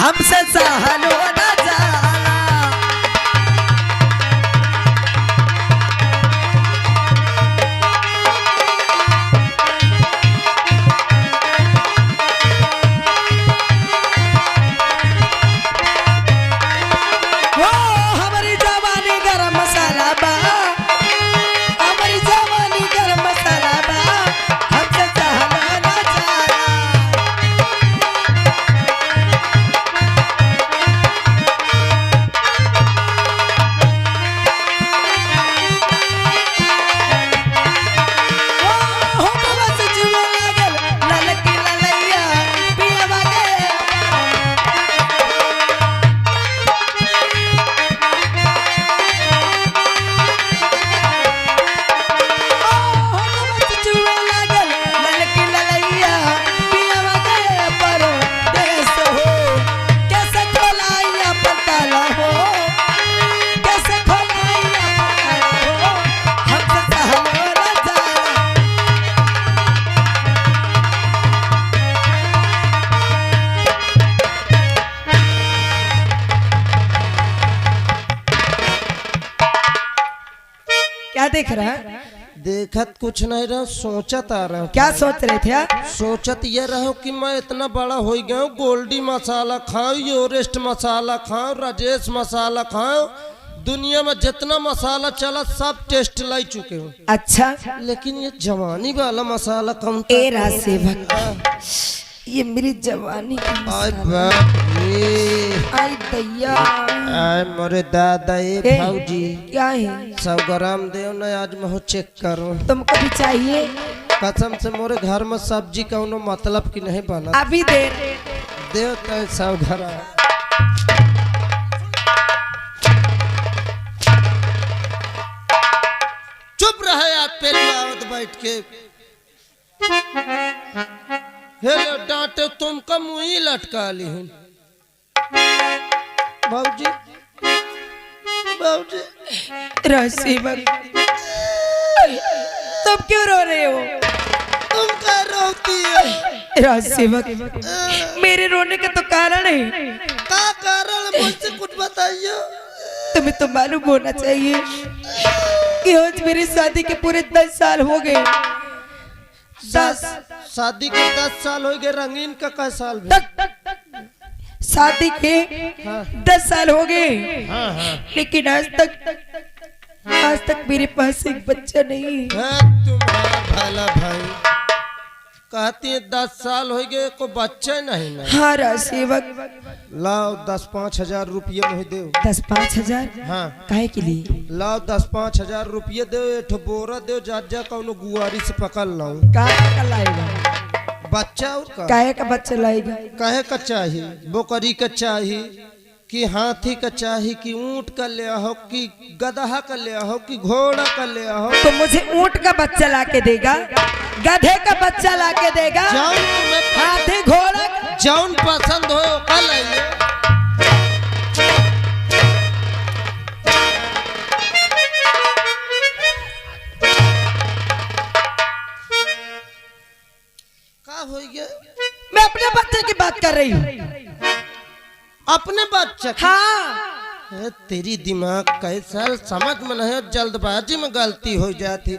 हमसे सहलो न जाला। क्या देख रहा है? देखत कुछ नहीं रहा, सोचत आ रहा। क्या सोच रहे थे आप? सोचत ये रहो कि मैं इतना बड़ा हो गया हूँ, गोल्डी मसाला खाऊं, एवरेस्ट मसाला खाऊं, राजेश मसाला खाऊं, दुनिया में जितना मसाला चला सब टेस्ट लाई चुके हूँ। अच्छा, लेकिन ये जवानी वाला मसाला कौन? ए रासेवक, ये मेरी जवानी की आय बाप रे, आई दैया, आय मोरे दादा, ए भाऊजी क्या है? 100 ग्राम दे ना, आज मैं चेक करूं। तुमको भी चाहिए? कसम से मोरे घर में सब्जी का उन्हों मतलब की नहीं बना। अभी दे दे तो 100 ग्राम। चुप रहे आप पे बैठ के। हेलो डांटे तुमका मुँह ही लटका ली है। बाबूजी, बाबूजी, रासेवक, तुम क्यों रो रहे हो? तुम क्या रोती है? रासेवक, मेरे रोने का तो कारण है। क्या कारण? मुझसे कुछ बताइए। तुम्हें तो मालूम होना चाहिए कि आज मेरी शादी के पूरे 10 साल हो गए। 10 शादी के 10 साल हो गए, रंगीन का क्या साल भी? शादी के 10 साल हो गए। हाँ। लेकिन आज तक मेरे पास एक बच्चा नहीं है। तुम्हारा भाला भाई कहती है 10 साल हो गए, को बच्चा नहीं ना। हाँ रासेवक, लाओ 10-5 हजार रुपये मुझे दो। 10-5 हजार? हाँ। काहे के लिए? लाओ 10-5 हजार रुपये दो, एक बोरा दो, जा कौनो गुआरी से पकड़ लाऊं। काहे का लाएगा? बच्चा और का? काहे का बच्चा लाएगा? काहे का चाहिए? बकरी का चाहिए कि हाथी का चाहिए कि ऊंट का ले हो कि गधा का ले हो कि घोड़ा का ले हो? तो मुझे ऊंट का बच्चा लाके देगा, गधे का बच्चा लाके देगा, हाथी घोड़ा जौन पसंद हो कल आइए। क्या हो गया? मैं अपने बच्चे की बात कर रही हूँ। अपने बच्चे? हाँ। तेरी दिमाग कैसा समझ में नहीं, जल्दबाजी में गलती हो जाती।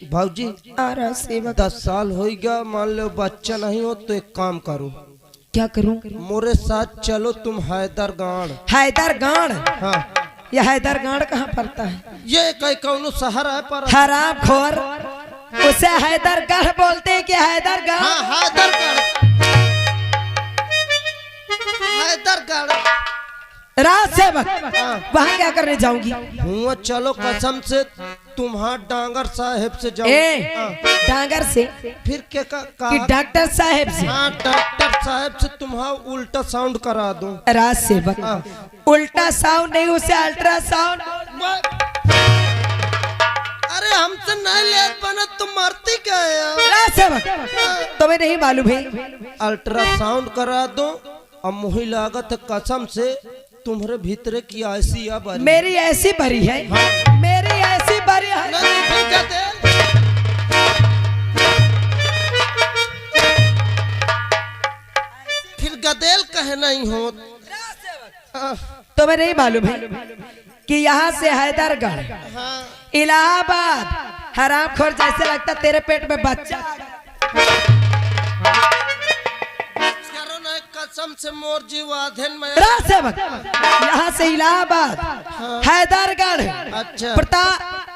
भाऊजी, 10 साल हो गया, मान लो बच्चा नहीं हो तो एक काम करो। क्या करूं? मोरे साथ चलो तुम हैदरगाड़। हैदरगाड़? हाँ। यह हैदरगाड़ कहाँ पड़ता है? ये कौन शहर है पर? हराम खोर, उसे हैदरगढ़ बोलते हैं कि हैदरगढ़? हाँ, हैदरगढ़। हैदरगढ़। रासेवक, वहाँ क्या करने जाऊंगी? हुआ चलो, कसम से तुम्हारा डांगर साहेब से जाओ। डांगर से? फिर क्या कि डॉक्टर साहेब से? हाँ, डॉक्टर साहेब से तुम्हारा उल्टा साउंड करा दूं। रासेवक, उल्टा साउंड नहीं, उसे अल्ट्रासाउंड। अरे हमसे नहीं ले बना, तुम मरती क्या है? रासेवक, तुम्हें नहीं मालूम है? अल्ट्रासाउंड करा दो। अब मुही लागत है कसम से तुम्हारे भीतर की ऐसी भरी। मेरी ऐसी भरी है? हाँ। मेरी ऐसी भरी है? फिर गदेल कहे नहीं हो? तुम्हें नहीं मालूम है कि यहाँ से हैदरगढ़ हाँ इलाहाबाद हरामखोर जैसे लगता तेरे पेट में बच्चा। करो ना कसम से मोर जीव आधेन में। यहाँ से इलाहाबाद हैदरगढ़ अच्छा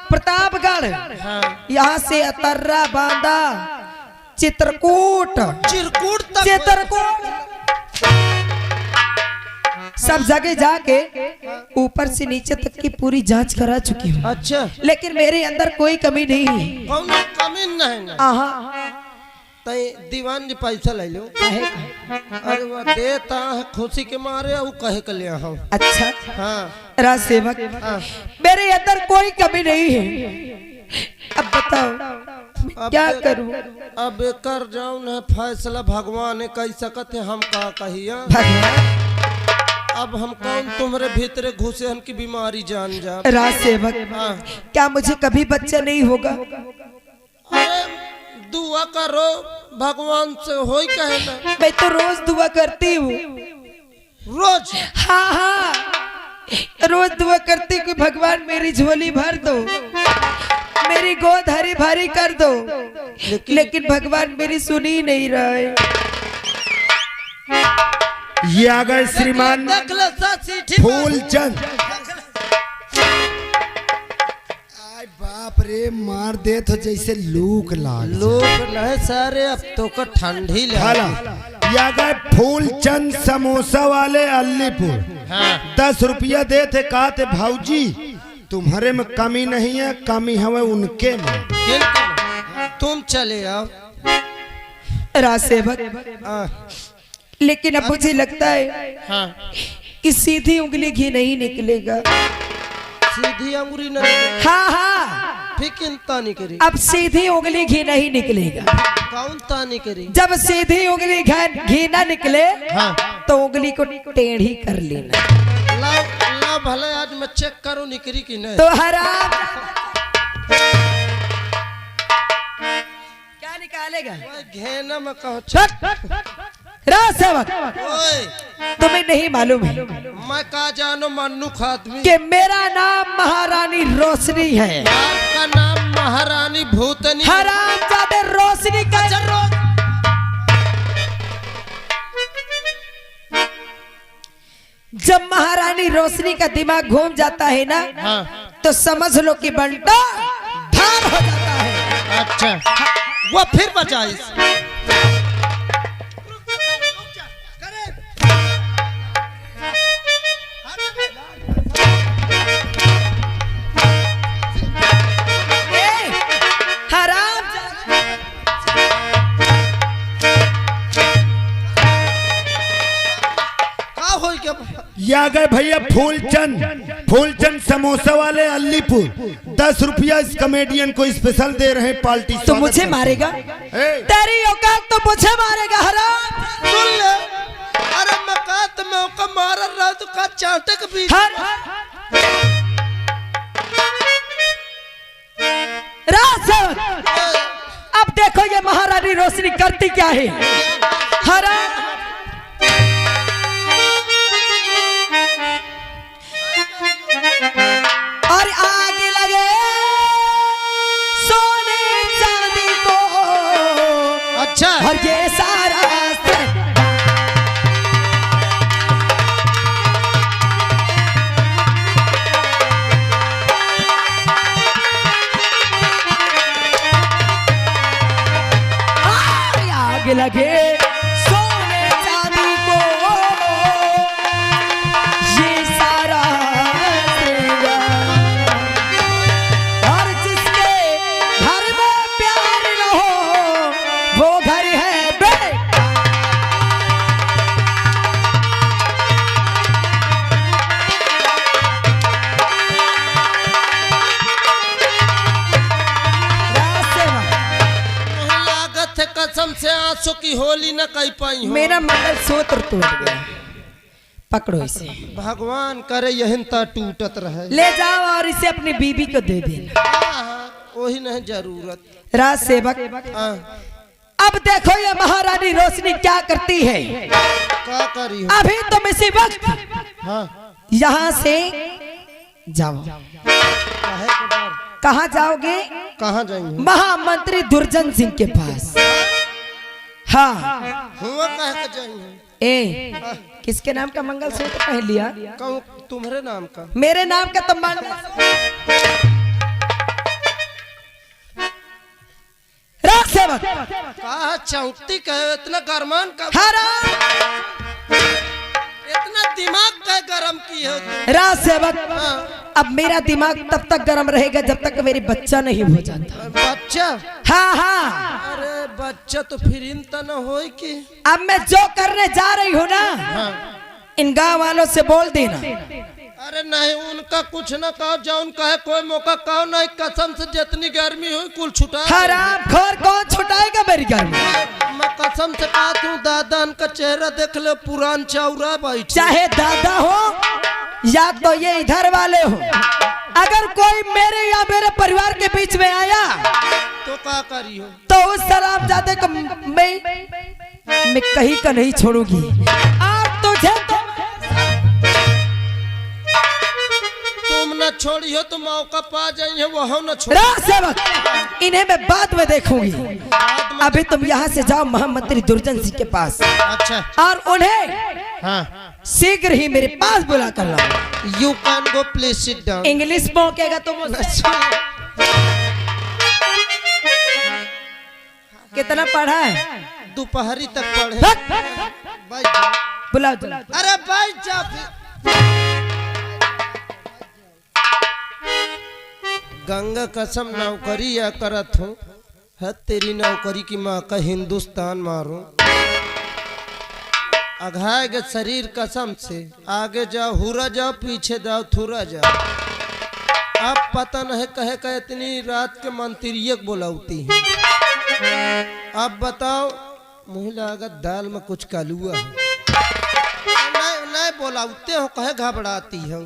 प्रतापगढ़ हाँ यहाँ से अतर्रा बांदा चित्रकूट सब जगह जाके ऊपर से नीचे तक की पूरी जांच करा चुकी हूँ। अच्छा लेकिन मेरे अंदर कोई कमी नहीं है। कौन कमी नहीं ना तई दीवान जी पैसा ले लो। अरे वो देता है खुशी के मारे वो कहे के लिए हम। अच्छा हाँ राज सेवक हाँ। मेरे अंदर कोई कमी नहीं है। अब बताओ क्या करूं? अब कर जाऊं ना फैसला भगवान ने कह सकत है हम का कहिया। अब हम कौन तुम्हारे भीतर घुसे हन की बीमारी जान जा। राज सेवक क्या मुझे कभी बच्चा नहीं होगा? अरे दुआ करो भगवान से होई कहे ना। मैं तो रोज दुआ करती हूँ। रोज? हाँ हाँ रोज दुआ करती हूँ कि भगवान मेरी झोली भर दो, मेरी गोद हरी भरी कर दो, लेकिन भगवान मेरी सुनी ही नहीं रहा है। ये आ गए श्रीमान फूलचंद। आय बाप रे मार दे तो जैसे लूक लाल। लोग नहीं सारे अब तो का ठंडी ये आ गए फूलचंद समोसा वाले अलीपुर। हाँ। 10 रुपया दे थे कहा थे भाऊजी तुम्हारे में कमी नहीं है, कमी है उनके में। तुम चले आओ राज सेवक लेकिन अब मुझे लगता है कि सीधी उंगली घी नहीं निकलेगा। सीधी अंगुरी नहीं? हाँ हाँ फिर किन तानी करी? अब सीधी उंगली घी नहीं निकलेगा। कौन तानी करी? जब सीधी उंगली घी ना निकले तो उंगली को टेढ़ी कर लेना। ला भले आज मैं चेक करूं निकली कि नहीं। तो हराम क्या निकालेगा? घेना में कहो राज सेवक तुम्हें नहीं मालूम है मैं का जानो मन्नू खादमी कि मेरा नाम महारानी रोशनी है। आपका नाम महारानी भूतनी? हरामजादे रोशनी का जब महारानी रोशनी का दिमाग घूम जाता है ना तो समझ लो कि बंटा धार हो जाता है। अच्छा वो फिर बचाई। ये आ गए भैया फूलचंद समोसा वाले अलीपुर। 10 रुपया इस कॉमेडियन को स्पेशल दे रहे हैं पार्टी। तो मुझे मारेगा? तेरी औकात तो मुझे मारेगा हराम। सुन ले अरे मैं का मार रहा तो का चाटक भी। अब देखो ये महारानी रोशनी करती क्या है। हराम और आगे लगे सोने चांदी को। अच्छा और ये सारा आगे लगे सोने चांदी को ये सारा और जिसके घर में प्यार न हो वो घर है कसम से आंसू की होली न कह पाई हो। मेरा मंगलसूत्र टूट गया। पकड़ो इसे। भगवान करे यही टूटत रहे। ले जाओ और इसे अपनी बीबी को दे देना। वही नहीं जरूरत। राज सेवक अब देखो ये महारानी रोशनी क्या करती है। क्या करी हो? अभी तुम इसी वक्त हाँ यहाँ से जाओ। काहे के डर? कहाँ जाओगे? कहाँ जाएंगे? महामंत्री दुर्जन सिंह के पास। हाँ हुआ काहे के जाएंगे? ए, किसके नाम का मंगलसूत्र पहन लिया? कहूँ तुम्हारे नाम का। मेरे नाम का तो राज सेवक कहा चौंकती कहे इतना गरमान का, हरा इतना दिमाग का गरम की है तुम? राज सेवक, हाँ। अब मेरा दिमाग तब तक गर्म रहेगा जब तक मेरी बच्चा नहीं हो जाता। बच्चा? हाँ हाँ, अरे बच्चा तो फिर इन तना हो कि अब मैं जो करने जा रही हूँ ना, इन गांव वालों से बोल देना। अरे नहीं उनका कुछ ना कहो, जो उनका है कोई मौका कहो नहीं, कसम से जितनी गर्मी हो कुल छुटा। हराम खोर कौन छुटाएगा मेरी गर्मी? मैं कसम से कहती हूँ दादा उनका चेहरा देख लो, पुरान चौरा बैठ। चाहे दादा हो या तो ये इधर वाले हो, अगर कोई मेरे या मेरे परिवार के बीच में आया तो क्या करी हो? तो उस शराबजादे को मैं कहीं का नहीं छोड़ूंगी। और तुझे तुम न छोड़ी हो तो मौका पा जाइए, वह न छोड़। राज सेवक, इन्हें मैं बाद में देखूंगी। अभी तुम यहाँ से जाओ महामंत्री दुर्जन सिंह के पास। अच्छा। और उन्हें हाँ शीघ्र ही मेरे पास बुला कर लाओ। You can go please sit down. English बोलेगा तुम कितना पढ़ा है? दोपहरी तक पढ़े। बैठ जा। बुलाओ जल्दी। अरे बैठ जा। गंगा कसम नौकरी या करत हूँ, है तेरी नौकरी की माँ का हिंदुस्तान मारो। अघाएगे शरीर कसम से, आगे जाओ हुरा जाओ, पीछे जाओ थुरा जाओ। अब पता नहीं कहे का इतनी रात के मंत्रिये बोलाती है। अब बताओ मुँह लागत दाल में कुछ कालुआ है। नहीं नहीं बोलाते हो, कहे घबराती हो,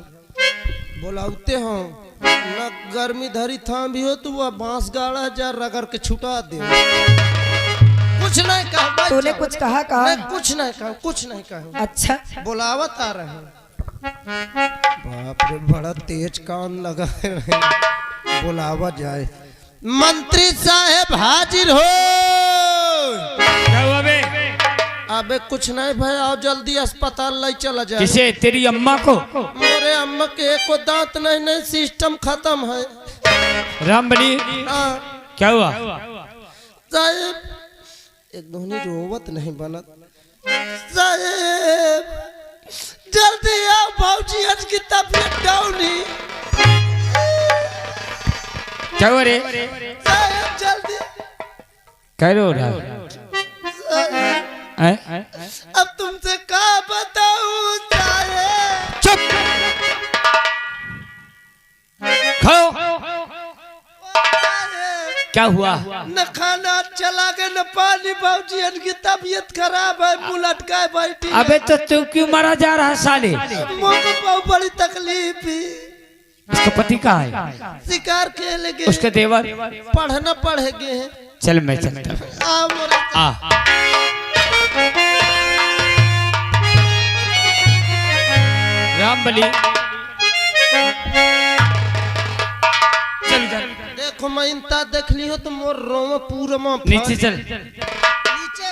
बोलाते हो न गर्मी धरी थाम भी हो तो वह बांस गाड़ा जा रगड़ के छुटा दे। कुछ नहीं कहा तूने कुछ कहा? कुछ नहीं कहा, कुछ नहीं कहा। अच्छा बुलावत आ रहे। बाप रे बड़ा तेज कान लगा है। बुलावा जाए। मंत्री साहब हाजिर हो। क्या हुआ बे? अबे कुछ नहीं भाई, आओ जल्दी अस्पताल ले चला जाए। किसे? तेरी अम्मा को? मेरे अम्मा के एको दांत नहीं, नहीं सिस्टम खत्म है। रामबली हाँ। क्या हुआ? साहेब एक धोनी रोवत नहीं बनत। साहेब जल्दी आओ, भाजी आज की तबीयत डाउन है। क्या हुआ रे? साहेब जल्दी। क्या रो रहा? अब तुमसे क्या बताऊं साहेब? चुप। खाओ। क्या हुआ? न खाना चला गया न पानी, भाजी इनकी तबीयत खराब है, मुँह लटकाए बैठी। अबे तो तू क्यों मारा जा रहा साले? मुँह को बहुत बड़ी तकलीफ है। उसका पति कहाँ है? शिकार खेल गए। उसके देवर? पढ़ना पढ़ेगे हैं। चल मैं चलता हूँ। आ रामबली चल चल देखो मैं इंता देख ली हो तो मोर रोमा पूरा मां नीचे चल। नीचे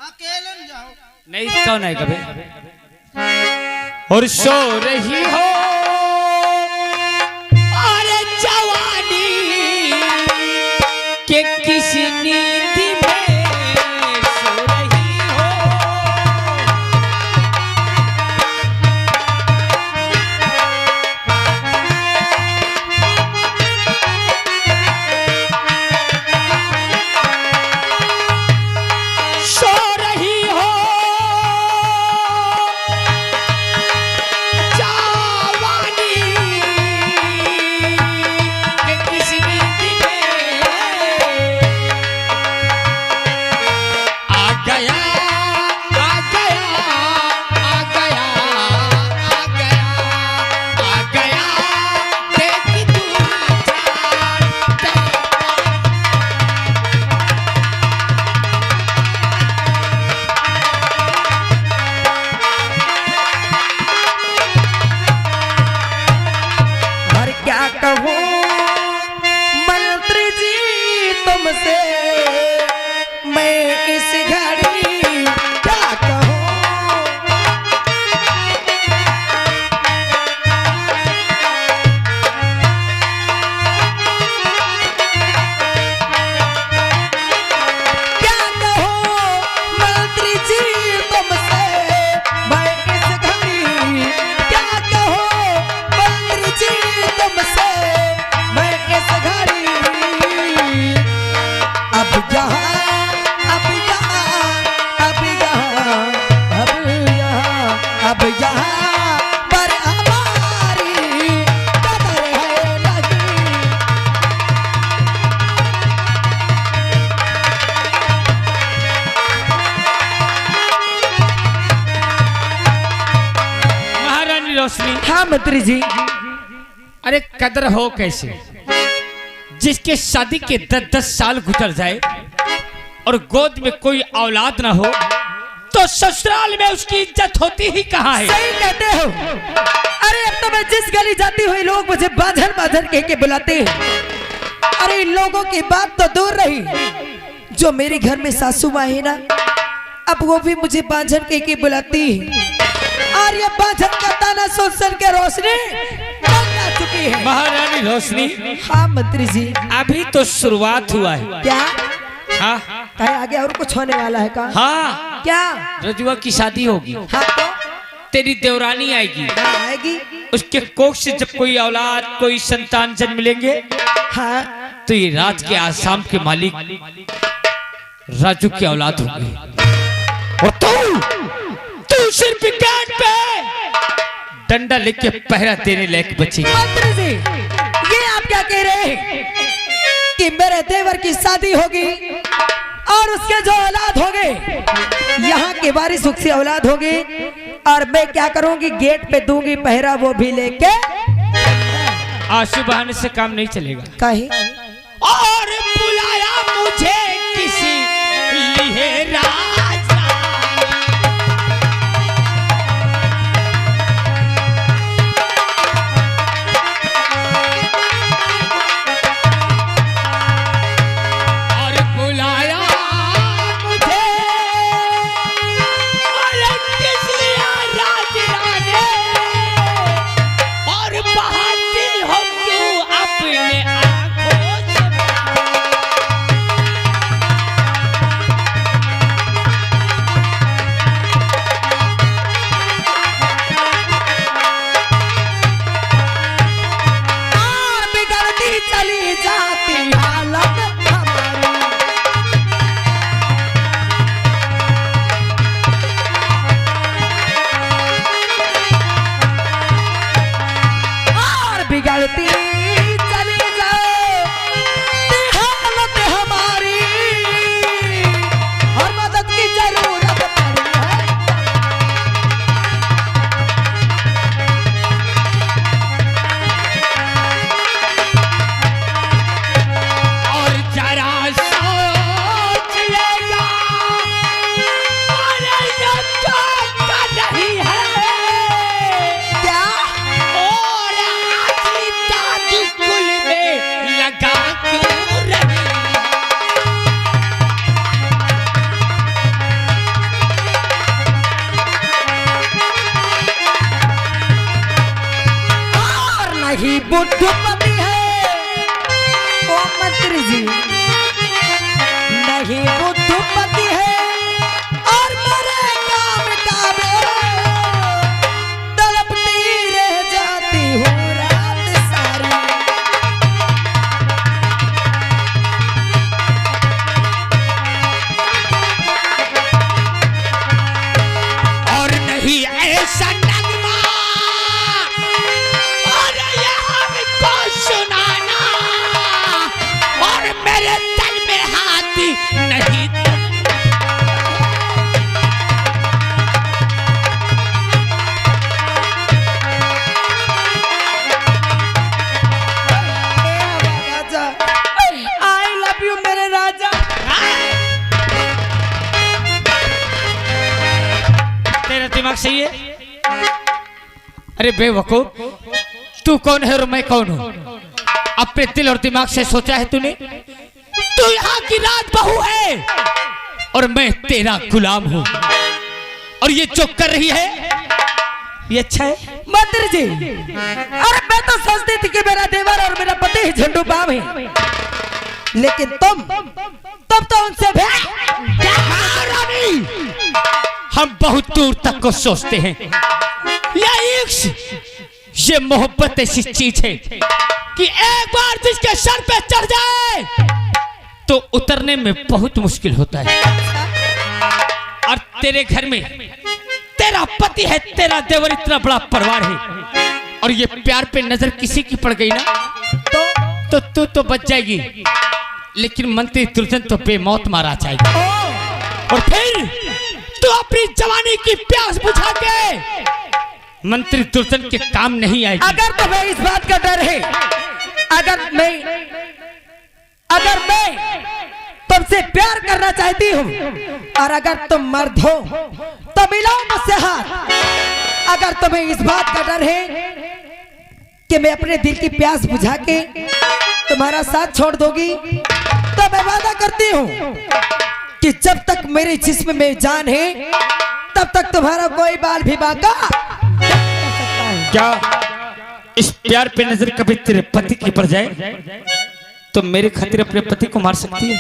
अकेले न जाओ। नहीं कौन है कभी? और सो रही हो अरे जवानी के किस नींद में सो रही हो। सो रही हो जवानी रोशनी। हाँ मंत्री जी। अरे कदर हो कैसे, जिसके शादी के 10-10 साल गुजर जाए और गोद में कोई औलाद ना हो तो ससुराल में उसकी इज्जत होती ही कहाँ है। सही कहते हो। अरे अब तो मैं जिस गली जाती हुई लोग मुझे बाझर बाझर कह के बुलाते हैं। अरे इन लोगों की बात तो दूर रही, जो मेरे घर में सासू माँ है ना, अब वो भी मुझे बाझर कह के बुलाती है। और ये बाझर का ताना सुन के रोशनी तंग आ चुकी है। महारानी रोशनी। हाँ मंत्री जी। अभी तो शुरुआत हुआ है। क्या? हाँ कहीं आगे और कुछ होने वाला है का? हाँ, क्या? रजुआ की शादी होगी। हाँ तो तेरी देवरानी आएगी। हाँ, आएगी। उसके कोख से जब कोई औलाद कोई संतान जन्म लेंगे हाँ तो ये राज के आसाम के मालिक राजू की औलाद होगी। और तू सिर्फ गेट पे डंडा लेके पहरा देने लायक बचेगी। मंत्री जी, ये आप क्या कह रहे हैं कि मेरे देवर की शादी होगी और उसके जो औलाद होंगे, यहाँ के वारिस सुख से औलाद होगी, और मैं क्या करूंगी? गेट पे दूंगी पहरा, वो भी लेके। आंसू बहाने से काम नहीं चलेगा। कहीं और बुलाया मुझे किसी लिए राजा। और बुलाया मुझे और किस लिए राजराने। और बहाती हो क्यों अपने आंखों से। और बिगड़ती चली जाती हालत हमारी। और बिगड़ती चली जाती हालत हमारी, और मदद की जरूरत पड़ी है। और जरा सोच लेगा और ये क्या कर रही है। क्या? और आखिरी दादी कुल में लगा क्यों रही। और नहीं बुद्धपति है ओ मंत्री जी, नहीं बुद्धपति है, और मेरे काम का तड़पती रह जाती हूँ रात सारी। और नहीं ऐसा नगमा और ये हमको सुनाना। और मेरे तन में हाथी नहीं। राजा, आई लव यू मेरे राजा। तेरा दिमाग सही है? अरे बेवकूफ, तू कौन है और मैं कौन हूँ? अपने दिल और दिमाग से सोचा है तूने? तू यहाँ की राज बहू है और मैं तेरा गुलाम हूँ। और ये जो कर रही है ये अच्छा है? मंत्री जी, अरे मैं तो सोचती थी कि मेरा देवर और मेरा पति ही झंडू बाम है, लेकिन तुम तो उनसे भी। हम बहुत दूर तक को सोचते हैं। ये इश्क, ये मोहब्बत ऐसी चीज है कि एक बार जिसके सर पे चढ़ जाए तो उतरने में बहुत मुश्किल होता है। और तेरे घर में तेरा पति है, तेरा देवर इतना बड़ा परिवार है, और ये प्यार पे नजर किसी की पड़ गई ना तो तू तो बच जाएगी, लेकिन मंत्री दुर्जन तो बेमौत मारा जाएगा। और फिर तू अपनी जवानी की प्यास बुझा के मंत्री दुर्जन के काम नहीं आएगी। अगर तुम्हें इस बात का डर है, अगर मैं तुमसे प्यार करना चाहती हूँ और अगर तुम मर्द हो तो मिलाओ मुझसे हाथ। अगर तुम्हें इस बात का डर है कि मैं अपने दिल की प्यास बुझा के तुम्हारा साथ छोड़ दोगी तो मैं वादा करती हूँ कि जब तक मेरे जिस्म में जान है तब तक तुम्हारा कोई बाल भी बाका। क्या इस प्यार पे नजर कभी तेरे पति की पड़ जाए तो मेरे खातिर अपने पति को मार सकती है?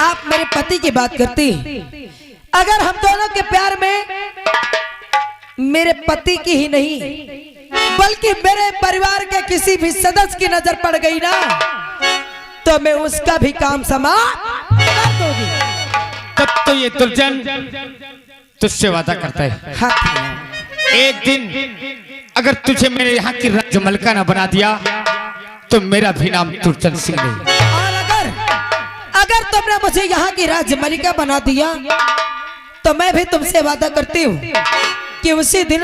आप मेरे पति की बात करती, अगर हम दोनों के प्यार में मेरे पति की ही नहीं बल्कि मेरे परिवार के किसी भी सदस्य की नजर पड़ गई ना तो मैं उसका भी काम समाप्त कर दूंगी। तब तो ये दुर्जन तुझसे वादा करता है, हाँ। एक दिन अगर तुझे मेरे यहाँ की राजमलका न बना दिया तो मेरा भी नाम दुर्जन सिंह नहीं। और अगर तुमने मुझे यहाँ की राजमलिका बना दिया तो मैं भी तुमसे वादा करती हूँ कि उसी दिन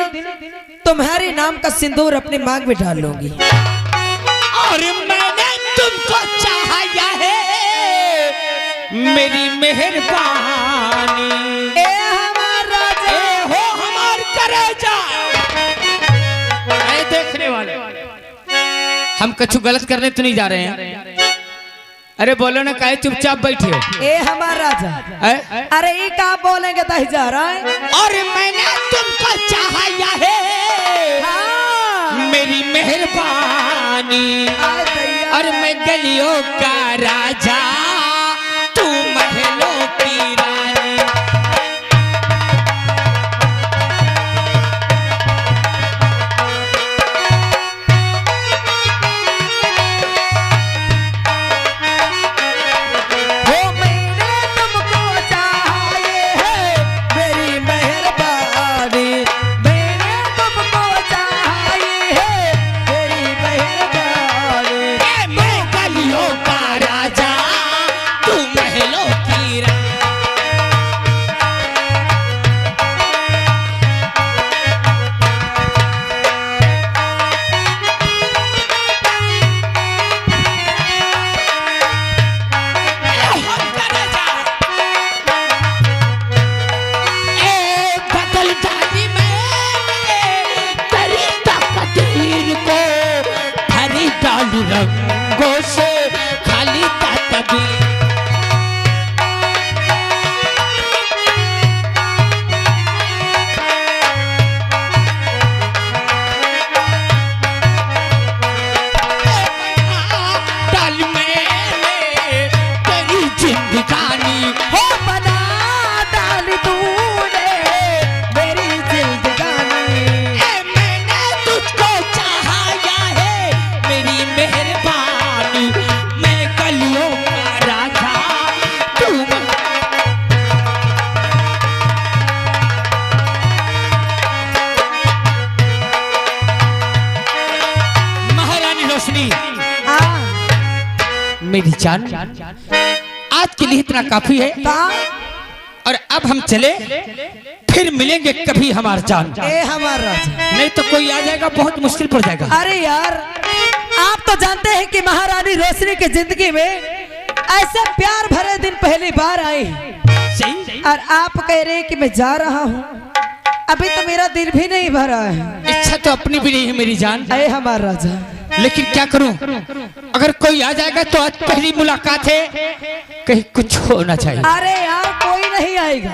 तुम्हारे नाम का सिंदूर अपनी मांग में डाल लूंगी। और मैंने तुमको चाहा है मेरी मेहरबानी, ए हमारा ए हो हमार करेजा। ऐ देखने वाले, हम कछु गलत करने तो नहीं जा रहे हैं। अरे बोलो ना, काहे चुपचाप बैठे हो? ए हमारा राजा, अरे ये क्या बोलेंगे तो जा रहा है। और मैंने तुमको चाहा है हाँ। मेरी मेहरबानी, आए दैया। और मैं गलियों का राजा तू महलों की रानी। हो मैंने तुमको चाहा है मेरी मेहरबानी, मैंने तुमको चाहा है मेरी मेहरबानी। मैं गलियों का राजा तू महलों की रानी। बदल डाली मैंने तेरी तकदीर को, भरी डाली रंगों से खाली तकदीर। डाली मैंने तेरी जिंदगानी, हो बना डाली तूने मेरी जिंदगानी। मैंने तुझको चाहा है मेरी मेहरबानी, मैं गलियों का राजा तू। महारानी रोशनी, हाँ। मेरी जान, आज के लिए इतना काफी है कहाँ? और अब हम चले, फिर मिलेंगे कभी हमार जान। ए हमारा राजा, नहीं तो कोई आ जाएगा, बहुत मुश्किल पड़ जाएगा। अरे यार आप तो जानते हैं कि महारानी रोशनी की जिंदगी में ऐसे प्यार भरे दिन पहली बार आए सही, और आप कह रहे हैं कि मैं जा रहा हूँ, अभी तो मेरा दिल भी नहीं भरा है। इच्छा तो अपनी भी नहीं है मेरी जान, ए हमारा राजा, लेकिन क्या करूं, अगर कोई आ जाएगा तो आज पहली मुलाकात है, कहीं कुछ होना चाहिए। अरे यार कोई नहीं आएगा।